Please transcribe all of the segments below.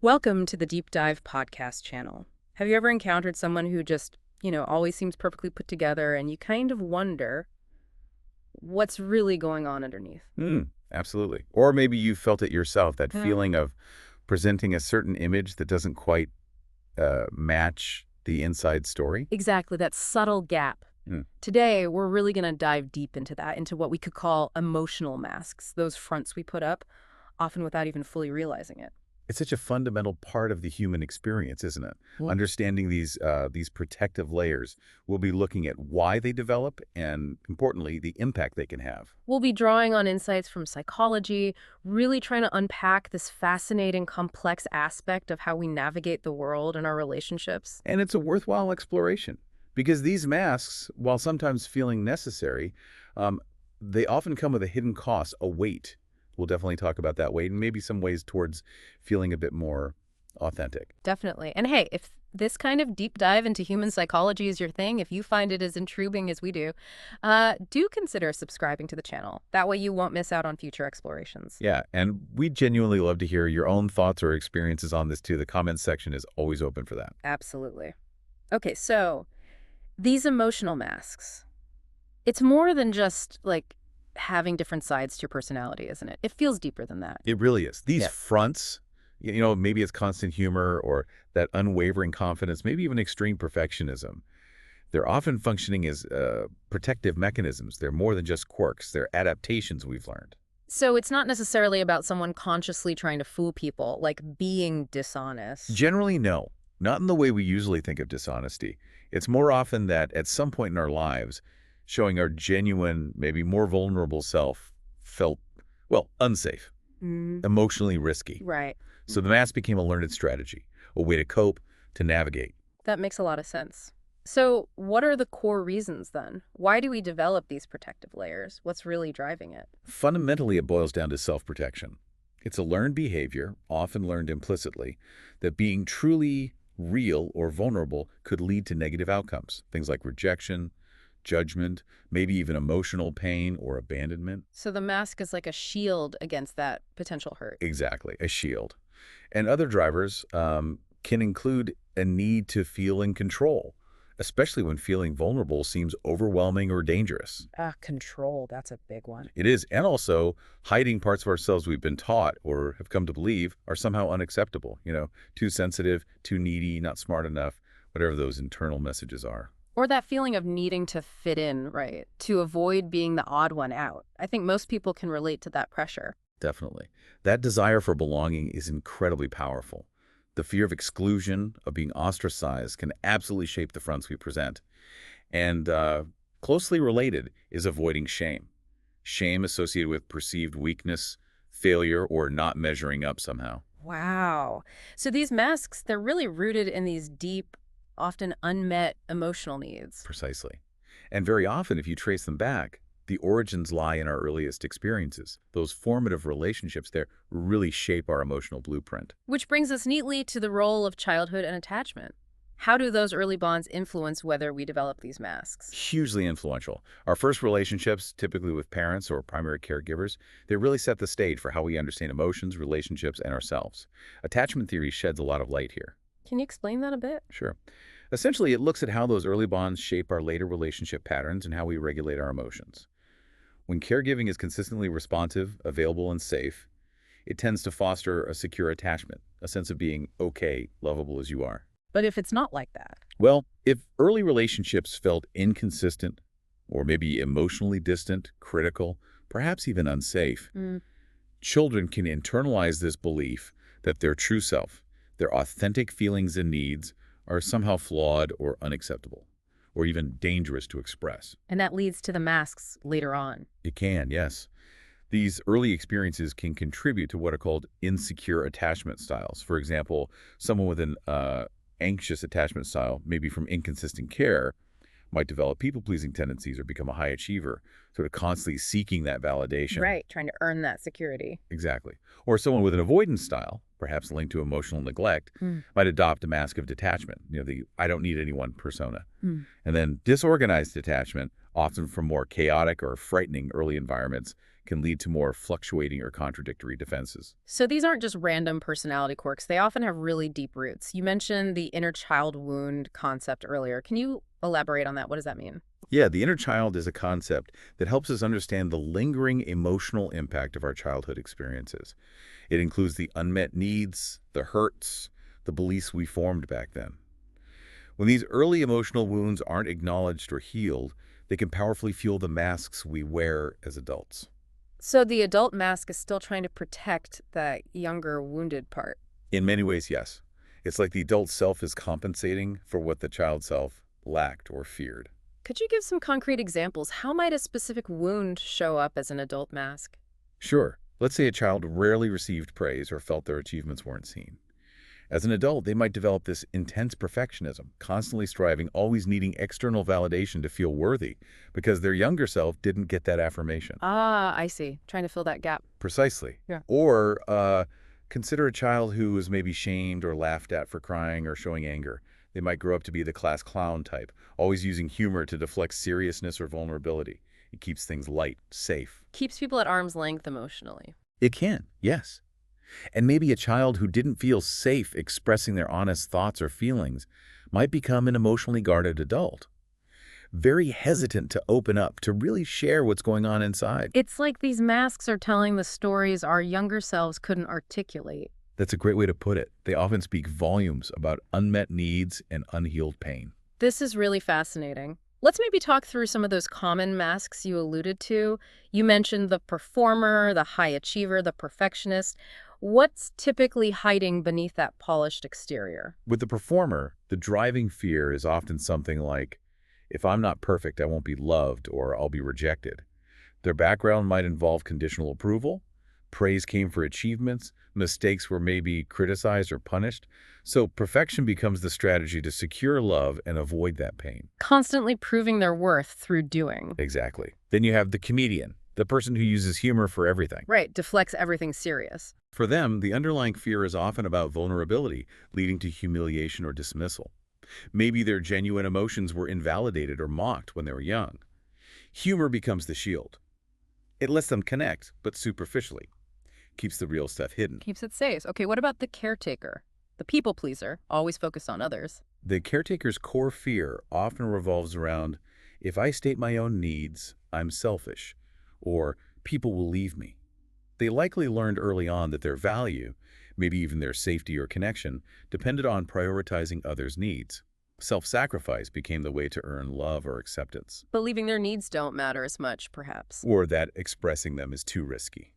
Welcome to the Deep Dive podcast channel. Have you ever encountered someone who just, always seems perfectly put together and you kind of wonder what's really going on underneath? Absolutely. Or maybe you felt it yourself, that Yeah. feeling of presenting a certain image that doesn't quite match the inside story. Exactly, that subtle gap. Hmm. Today, we're really going to dive deep into that, into what we could call emotional masks, those fronts we put up, often without even fully realizing it. It's such a fundamental part of the human experience, isn't it? Understanding these protective layers, we'll be looking at why they develop and, importantly, the impact they can have. We'll be drawing on insights from psychology, really trying to unpack this fascinating, complex aspect of how we navigate the world and our relationships. And it's a worthwhile exploration because these masks, while sometimes feeling necessary, um, they often come with a hidden cost, a weight. We'll definitely talk about that weight and maybe some ways towards feeling a bit more authentic. Definitely. And hey, if this kind of deep dive into human psychology is your thing, if you find it as intriguing as we do consider subscribing to the channel. That way you won't miss out on future explorations. Yeah, and we genuinely love to hear your own thoughts or experiences on this too. The comments section is always open for that. Absolutely. Okay, so these emotional masks, it's more than just like having different sides to your personality, isn't it? It feels deeper than that. It really is. These Yeah. fronts, maybe it's constant humor or that unwavering confidence, maybe even extreme perfectionism. They're often functioning as protective mechanisms. They're more than just quirks. They're adaptations we've learned. So it's not necessarily about someone consciously trying to fool people, like being dishonest. Generally, no. Not in the way we usually think of dishonesty. It's more often that at some point in our lives, showing our genuine, maybe more vulnerable self felt, well, unsafe, Mm, emotionally risky. right. So the mask became a learned strategy, a way to cope, to navigate. That makes a lot of sense. So, what are the core reasons then? Why do we develop these protective layers? What's really driving it? Fundamentally, it boils down to self-protection. It's a learned behavior, often learned implicitly, that being truly real or vulnerable could lead to negative outcomes, things like rejection, judgment, maybe even emotional pain or abandonment. So, the mask is like a shield against that potential hurt. Exactly, a shield. And other drivers can include a need to feel in control, especially when feeling vulnerable seems overwhelming or dangerous. Control, that's a big one. It is, and also hiding parts of ourselves we've been taught or have come to believe are somehow unacceptable, too sensitive, too needy, not smart enough, whatever those internal messages are. Or that feeling of needing to fit in, right? To avoid being the odd one out. I think most people can relate to that pressure. Definitely. That desire for belonging is incredibly powerful. The fear of exclusion, of being ostracized, can absolutely shape the fronts we present. And closely related is avoiding shame. Shame associated with perceived weakness, failure, or not measuring up somehow. Wow. So, these masks, they're really rooted in these deep, often unmet emotional needs. Precisely. And very often, if you trace them back, the origins lie in our earliest experiences. Those formative relationships there really shape our emotional blueprint. Which brings us neatly to the role of childhood and attachment. How do those early bonds influence whether we develop these masks? Hugely influential. Our first relationships, typically with parents or primary caregivers, they really set the stage for how we understand emotions, relationships, and ourselves. Attachment theory sheds a lot of light here. Can you explain that a bit? Sure. Essentially, it looks at how those early bonds shape our later relationship patterns and how we regulate our emotions. When caregiving is consistently responsive, available, and safe, it tends to foster a secure attachment, a sense of being okay, lovable as you are. But if it's not like that? Well, if early relationships felt inconsistent, or maybe emotionally distant, critical, perhaps even unsafe, Mm, children can internalize this belief that their true self, their authentic feelings and needs, are somehow flawed or unacceptable, or even dangerous to express. and that leads to the masks later on. It can, yes. These early experiences can contribute to what are called insecure attachment styles. For example, someone with an anxious attachment style, maybe from inconsistent care, might develop people-pleasing tendencies or become a high achiever, sort of constantly seeking that validation. Right, trying to earn that security. Exactly. Or someone with an avoidance style, perhaps linked to emotional neglect, Mm. might adopt a mask of detachment, the I don't need anyone persona. Mm. And then disorganized attachment often from more chaotic or frightening early environments, can lead to more fluctuating or contradictory defenses. So these aren't just random personality quirks. They often have really deep roots. You mentioned the inner child wound concept earlier. Can you elaborate on that? What does that mean? Yeah, the inner child is a concept that helps us understand the lingering emotional impact of our childhood experiences. It includes the unmet needs, the hurts, the beliefs we formed back then. When these early emotional wounds aren't acknowledged or healed, they can powerfully fuel the masks we wear as adults. So the adult mask is still trying to protect that younger wounded part. In many ways, yes. It's like the adult self is compensating for what the child self lacked or feared. Could you give some concrete examples? How might a specific wound show up as an adult mask? Sure, let's say a child rarely received praise or felt their achievements weren't seen. As an adult, they might develop this intense perfectionism, constantly striving, always needing external validation to feel worthy, because their younger self didn't get that affirmation. Ah, I see. Trying to fill that gap. Precisely. Yeah. Or consider a child who was maybe shamed or laughed at for crying or showing anger. They might grow up to be the class clown type, always using humor to deflect seriousness or vulnerability. It keeps things light, safe. Keeps people at arm's length emotionally. It can, yes. And maybe a child who didn't feel safe expressing their honest thoughts or feelings might become an emotionally guarded adult, very hesitant to open up, to really share what's going on inside. It's like these masks are telling the stories our younger selves couldn't articulate. That's a great way to put it. They often speak volumes about unmet needs and unhealed pain. This is really fascinating. Let's maybe talk through some of those common masks you alluded to. You mentioned the performer, the high achiever, the perfectionist. What's typically hiding beneath that polished exterior? With the performer, the driving fear is often something like, if I'm not perfect, I won't be loved or I'll be rejected. Their background might involve conditional approval. Praise came for achievements. Mistakes were maybe criticized or punished. So perfection becomes the strategy to secure love and avoid that pain. Constantly proving their worth through doing. Exactly. Then you have the comedian, the person who uses humor for everything. Right, deflects everything serious. For them, the underlying fear is often about vulnerability, leading to humiliation or dismissal. Maybe their genuine emotions were invalidated or mocked when they were young. Humor becomes the shield. It lets them connect, but superficially. Keeps the real stuff hidden. Keeps it safe. Okay, what about the caretaker? The people pleaser, always focused on others. The caretaker's core fear often revolves around, if I state my own needs, I'm selfish, or people will leave me. They likely learned early on that their value, maybe even their safety or connection, depended on prioritizing others' needs. Self-sacrifice became the way to earn love or acceptance. Believing their needs don't matter as much, perhaps. Or that expressing them is too risky.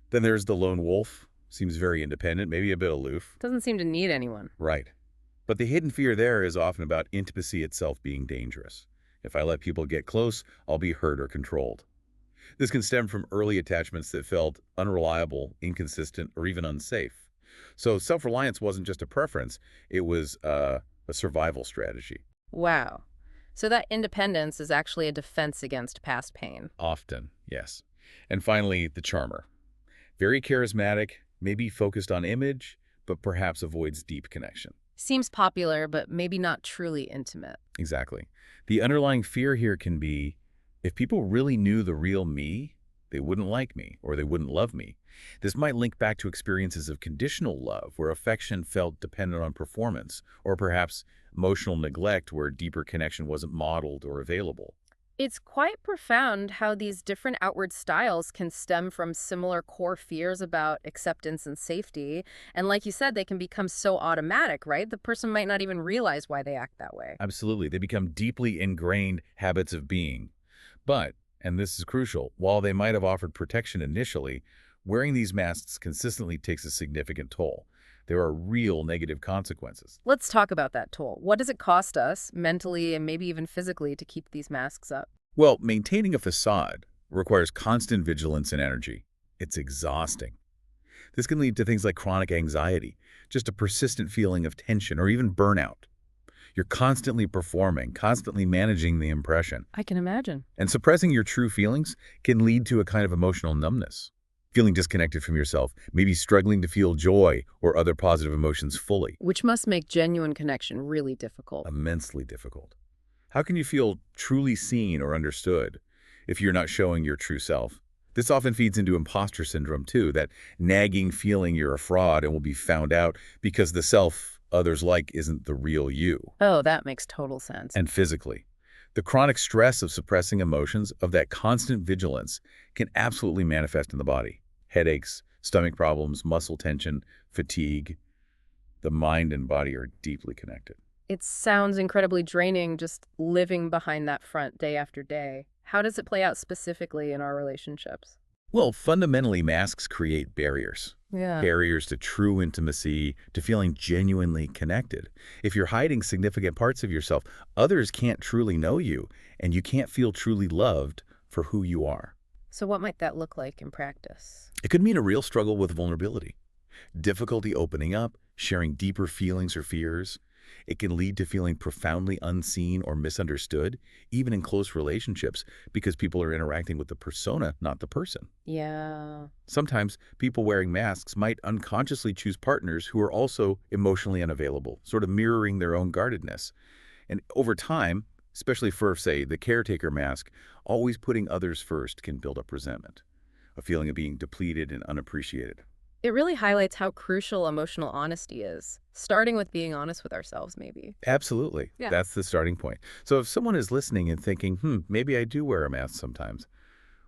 Then there's the lone wolf. Seems very independent, maybe a bit aloof. Doesn't seem to need anyone. Right. But the hidden fear there is often about intimacy itself being dangerous. If I let people get close, I'll be hurt or controlled. This can stem from early attachments that felt unreliable, inconsistent, or even unsafe. So self-reliance wasn't just a preference, it was a survival strategy. Wow. So that independence is actually a defense against past pain. Often, yes. And finally, the charmer. Very charismatic, maybe focused on image, but perhaps avoids deep connection. Seems popular, but maybe not truly intimate. Exactly. The underlying fear here can be, if people really knew the real me, they wouldn't like me or they wouldn't love me. This might link back to experiences of conditional love, where affection felt dependent on performance, or perhaps emotional neglect where deeper connection wasn't modeled or available. It's quite profound how these different outward styles can stem from similar core fears about acceptance and safety. And like you said, they can become so automatic, right? The person might not even realize why they act that way. Absolutely. They become deeply ingrained habits of being. But, and this is crucial, while they might have offered protection initially, wearing these masks consistently takes a significant toll. There are real negative consequences. Let's talk about that toll. What does it cost us, mentally and maybe even physically, to keep these masks up? Well, maintaining a facade requires constant vigilance and energy. It's exhausting. This can lead to things like chronic anxiety, just a persistent feeling of tension, or even burnout. You're constantly performing, constantly managing the impression. I can imagine. And suppressing your true feelings can lead to a kind of emotional numbness. Feeling disconnected from yourself, maybe struggling to feel joy or other positive emotions fully. Which must make genuine connection really difficult. Immensely difficult. How can you feel truly seen or understood if you're not showing your true self? This often feeds into imposter syndrome, too, that nagging feeling you're a fraud and will be found out because the self others like isn't the real you. Oh, that makes total sense. And physically, the chronic stress of suppressing emotions, of that constant vigilance, can absolutely manifest in the body. Headaches, stomach problems, muscle tension, fatigue. The mind and body are deeply connected. It sounds incredibly draining just living behind that front day after day. How does it play out specifically in our relationships? Well, fundamentally, masks create barriers. Yeah. Barriers to true intimacy, to feeling genuinely connected. If you're hiding significant parts of yourself, others can't truly know you, and you can't feel truly loved for who you are. So what might that look like in practice? It could mean a real struggle with vulnerability, difficulty opening up, sharing deeper feelings or fears. It can lead to feeling profoundly unseen or misunderstood, even in close relationships, because people are interacting with the persona, not the person. Yeah. Sometimes people wearing masks might unconsciously choose partners who are also emotionally unavailable, sort of mirroring their own guardedness. And over time, especially for, say, the caretaker mask, always putting others first can build up resentment, a feeling of being depleted and unappreciated. It really highlights how crucial emotional honesty is, starting with being honest with ourselves, maybe. Absolutely. Yeah. That's the starting point. So if someone is listening and thinking, maybe I do wear a mask sometimes,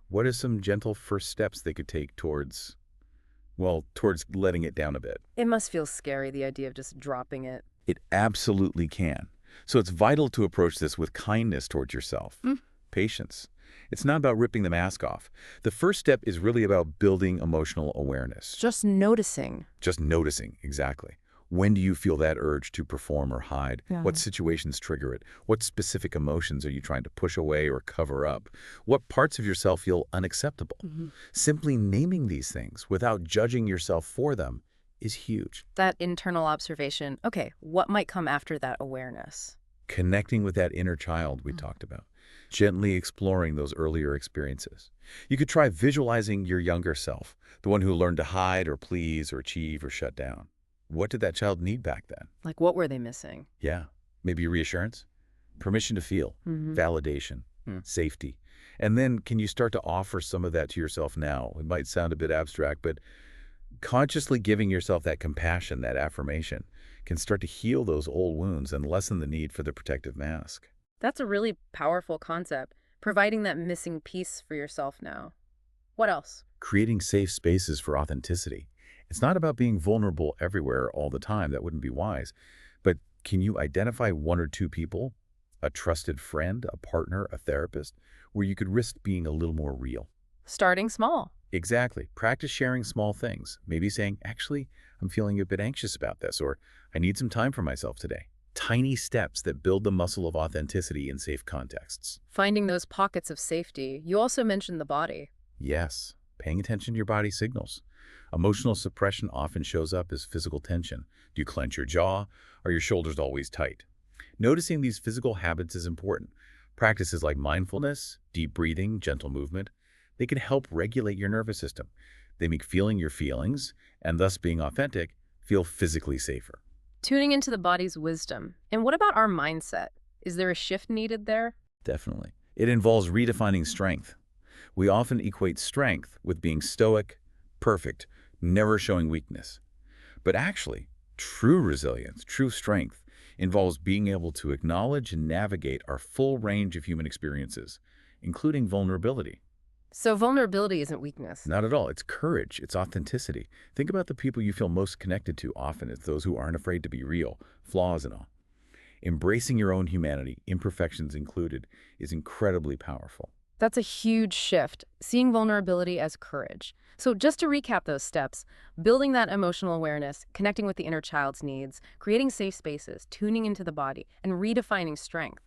what are some gentle first steps they could take towards, well, towards letting it down a bit? It must feel scary, the idea of just dropping it. It absolutely can. So it's vital to approach this with kindness towards yourself, patience. It's not about ripping the mask off. The first step is really about building emotional awareness. Just noticing. Just noticing, exactly. When do you feel that urge to perform or hide? Yeah. What situations trigger it? What specific emotions are you trying to push away or cover up? What parts of yourself feel unacceptable? Simply naming these things without judging yourself for them is huge. That internal observation. Okay, what might come after that awareness? Connecting with that inner child we talked about. Gently exploring those earlier experiences. You could try visualizing your younger self, the one who learned to hide or please or achieve or shut down. What did that child need back then? Like, what were they missing? Yeah, maybe reassurance, permission to feel, validation, safety. And then can you start to offer some of that to yourself now? It might sound a bit abstract, but consciously giving yourself that compassion, that affirmation, can start to heal those old wounds and lessen the need for the protective mask. That's a really powerful concept, providing that missing piece for yourself now. What else? Creating safe spaces for authenticity. It's not about being vulnerable everywhere all the time. That wouldn't be wise. But can you identify one or two people, a trusted friend, a partner, a therapist, where you could risk being a little more real? Starting small. Exactly. Practice sharing small things. Maybe saying, actually, I'm feeling a bit anxious about this, or I need some time for myself today. Tiny steps that build the muscle of authenticity in safe contexts. Finding those pockets of safety. You also mentioned the body. Yes, paying attention to your body signals. Emotional suppression often shows up as physical tension. Do you clench your jaw? Are your shoulders always tight? Noticing these physical habits is important. Practices like mindfulness, deep breathing, gentle movement, they can help regulate your nervous system. They make feeling your feelings, and thus being authentic, feel physically safer. Tuning into the body's wisdom. And what about our mindset? Is there a shift needed there? Definitely. It involves redefining strength. We often equate strength with being stoic, perfect, never showing weakness. But actually, true resilience, true strength, involves being able to acknowledge and navigate our full range of human experiences, including vulnerability. So vulnerability isn't weakness. Not at all. It's courage. It's authenticity. Think about the people you feel most connected to often as those who aren't afraid to be real, flaws and all. Embracing your own humanity, imperfections included, is incredibly powerful. That's a huge shift, seeing vulnerability as courage. So just to recap those steps, building that emotional awareness, connecting with the inner child's needs, creating safe spaces, tuning into the body, and redefining strength.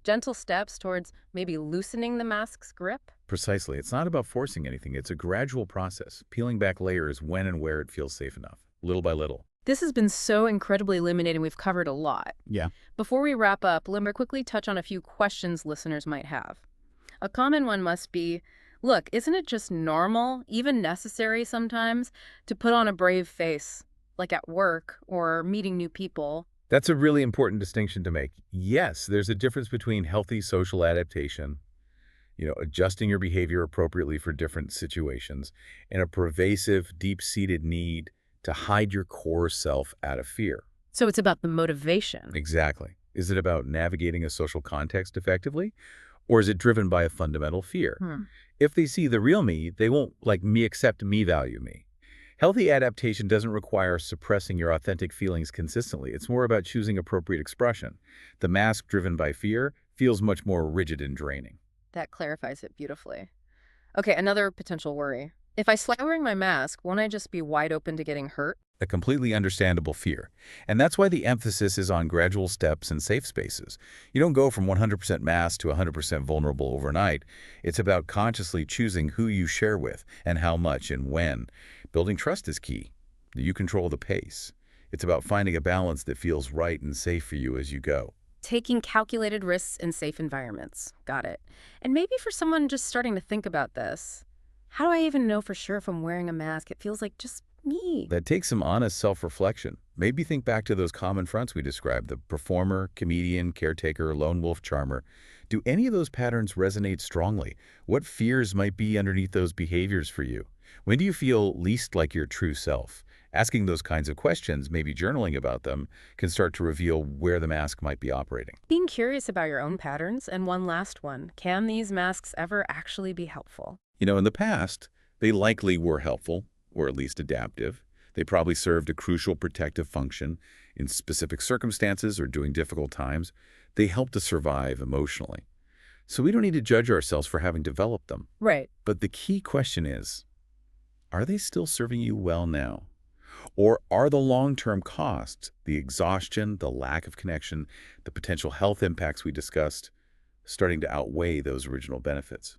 Gentle steps towards maybe loosening the mask's grip. Precisely. It's not about forcing anything. It's a gradual process, peeling back layers when and where it feels safe enough, little by little. This has been so incredibly illuminating. We've covered a lot. Yeah. Before we wrap up, let me quickly touch on a few questions listeners might have. A common one must be, look, isn't it just normal, even necessary sometimes, to put on a brave face, like at work or meeting new people? That's a really important distinction to make. Yes, there's a difference between healthy social adaptation, adjusting your behavior appropriately for different situations, and a pervasive, deep-seated need to hide your core self out of fear. So it's about the motivation. Exactly. Is it about navigating a social context effectively, or is it driven by a fundamental fear? Hmm. If they see the real me, they won't like me accept me value me. Healthy adaptation doesn't require suppressing your authentic feelings consistently. It's more about choosing appropriate expression. The mask driven by fear feels much more rigid and draining. That clarifies it beautifully. Okay, another potential worry. If I start wearing my mask, won't I just be wide open to getting hurt? A completely understandable fear. And that's why the emphasis is on gradual steps and safe spaces. You don't go from 100% masked to 100% vulnerable overnight. It's about consciously choosing who you share with and how much and when. Building trust is key. You control the pace. It's about finding a balance that feels right and safe for you as you go. Taking calculated risks in safe environments. Got it. And maybe for someone just starting to think about this, how do I even know for sure if I'm wearing a mask? It feels like just me. That takes some honest self-reflection. Maybe think back to those common fronts we described, the performer, comedian, caretaker, lone wolf charmer. Do any of those patterns resonate strongly? What fears might be underneath those behaviors for you? When do you feel least like your true self? Asking those kinds of questions, maybe journaling about them, can start to reveal where the mask might be operating. Being curious about your own patterns, and one last one, can these masks ever actually be helpful? In the past, they likely were helpful, or at least adaptive. They probably served a crucial protective function in specific circumstances or during difficult times. They helped us survive emotionally. So we don't need to judge ourselves for having developed them. Right. But the key question is, are they still serving you well now? Or are the long-term costs, the exhaustion, the lack of connection, the potential health impacts we discussed, starting to outweigh those original benefits?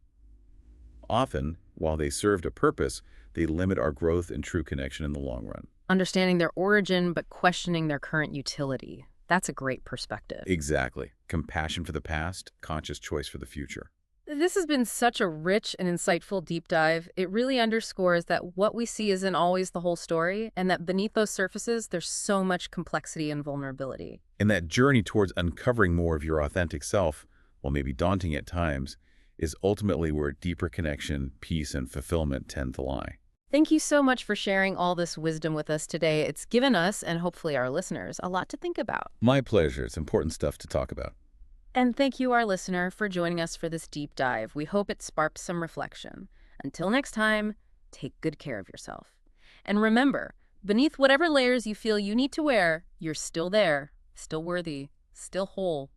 Often, while they served a purpose, they limit our growth and true connection in the long run. Understanding their origin, but questioning their current utility. That's a great perspective. Exactly. Compassion for the past, conscious choice for the future. This has been such a rich and insightful deep dive. It really underscores that what we see isn't always the whole story, and that beneath those surfaces, there's so much complexity and vulnerability. And that journey towards uncovering more of your authentic self, while maybe daunting at times, is ultimately where deeper connection, peace, and fulfillment tend to lie. Thank you so much for sharing all this wisdom with us today. It's given us, and hopefully our listeners, a lot to think about. My pleasure. It's important stuff to talk about. And thank you, our listener, for joining us for this deep dive. We hope it sparked some reflection. Until next time, take good care of yourself. And remember, beneath whatever layers you feel you need to wear, you're still there, still worthy, still whole.